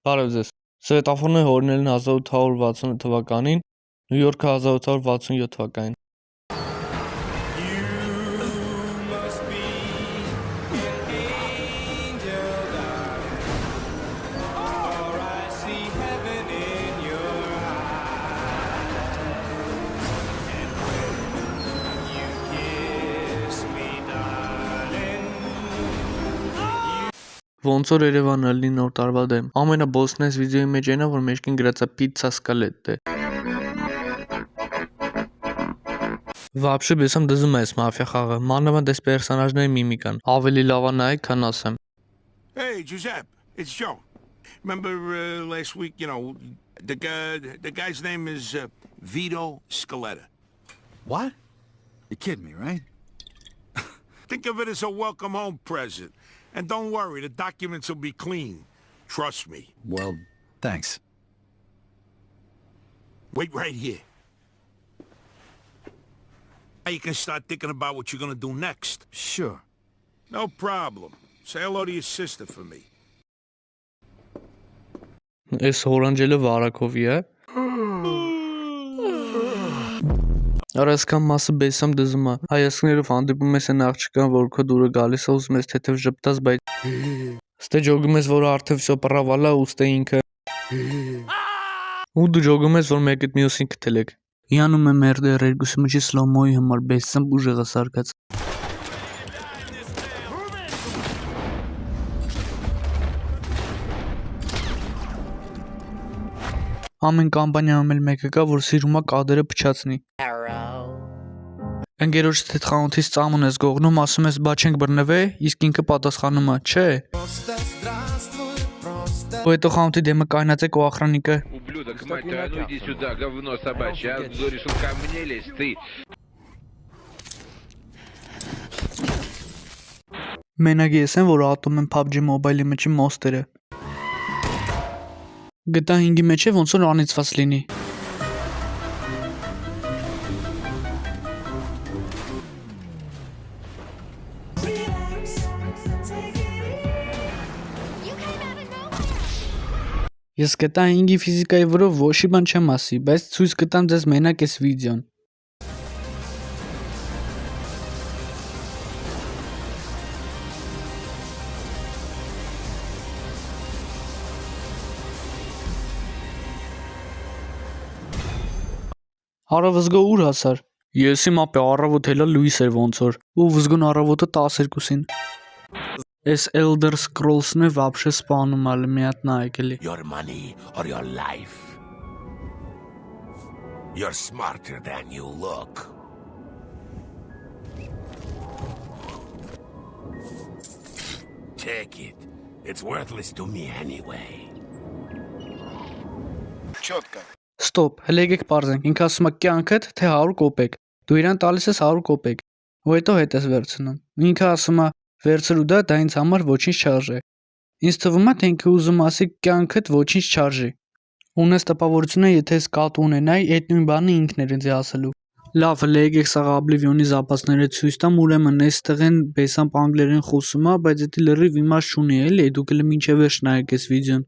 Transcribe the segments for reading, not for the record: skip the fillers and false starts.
Բարև ձեզ։ Սվետաֆորները հորինել են 1860 թվականին, Նյու Յորքը 1867 թվականին։ Ոնց որ Երևանը լինի նոր տարվա դեմ։ Ամենաբոսնես վիդեոյի մեջ այնա, որ մեջքին գրած է Pizza Scalette։ Вообще բեսամ դզում է այս մաֆիա խաղը, մանավանդ այս պերսոնաժների միմիկան։ Ավելի լավ է նայեք, քան ասեմ։ Hey, Giuseppe, it's Joe. Remember last week, the guy's name is Vito Scaletta. What? You're kidding me, right? Think of it as a welcome home present. And don't worry, the documents will be clean. Trust me. Well, thanks. Wait right here. Now you can start thinking about what you're gonna do next. Sure. No problem. Say hello to your sister for me. Այս հորանջելը Վարակովի է։ Արասկան մասը բեսամ դզում է։ Հայացքներով հանդիպում ես այն աղջկան, որ քո դուրը գալիս է ուզում ես թեթև ժպտաս, բայց ստե ջոգում ես, որ արդեն всё պռավալա ու ստե ինքը։ Ու դու ջոգում ես, որ մեկդ մյուսին կթելեք։ Հիանում է մերդեր երկուսի միջի սլոմոյի համար բեսամ ուժեղը սարկած։ Ամեն կամպանիայում էլ մեկը կա, որ սիրում է կադրը փչացնի։ Ընկերոջ թե խանութից ծամոն ես գողնում, ասում ես բա չենք բռնվե, իսկ ինքը պատասխանում է, չէ։ Ու հետո խանութի դեմը կայնած է քո ախրանիկը։ Ублюдок, мать твою, а ну иди сюда, говно собачье, а кто решил ко мне лезть, ты? Մենակ ես եմ, որ ատում եմ PUBG Mobile-ի մեջի մոստերը։ GTA 5-ի մեջ է ոնց որ անիծված լինի։ Ես GTA 5-ի ֆիզիկայի վրա ոչ մի բան չեմ ասի, բայց ցույց կտամ ձեզ մենակ այս վիդեոն։ Առավզգո ուր հասար։ Ես իմ ապե առավոտ հելա լույս էր ոնց որ։ Ու վզգոն առավոտը 12-ին։ Այս Elder Scrolls-ն է вообще սպանում ալի մի հատ նայեք էլի։ Your money or your life. You're smarter than you look. Take it. It's worthless to me anyway. Четко. Ստոպ, հələ եկեք պարզենք, ինքը ասում է կյանքդ թե 100 կոպեկ, դու իրան տալիս ես 100 կոպեկ, ու հետո հետ ես վերցնում, ինքը ասում է վերցրու դա ինձ համար ոչինչ չարժե, ինձ թվում է թե ինքը ուզում ասի կյանքդ ոչինչ չարժի, ունես տպավորությունը եթե ես կատ ունենայի, այդ նույն բանը ինքն էր ինձ ասելու, լավ հələ եկեք սաղ Oblivion-ի զապասները ցույց տամ, ուրեմն այստեղ են բեսամp անգլերեն խոսում է, բայց դա լրիվ իմաստ չունի էլի, դուք էլ մինչև վերջ նայեք այս վիդեոն։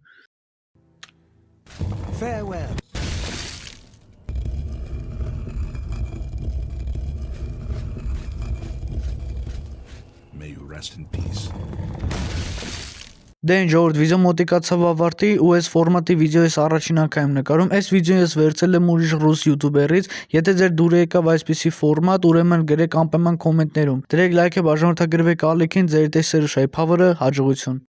Farewell. May you rest in peace. Դե ժողովուրդ վիդեո մոտիկացավ ավարտի ու այս ֆորմատի վիդեո ես առաջին անգամ նկարում այս վիդեոն ես վերցել եմ ուրիշ ռուս յութուբերից եթե ձեր դուրը եկավ այսպիսի ֆորմատ ուրեմն գրեք անպայման կոմենտներում դրեք լայքը բաժանորդագրվեք ալիքին ձեր տեսերուշայի փավերը հաջողություն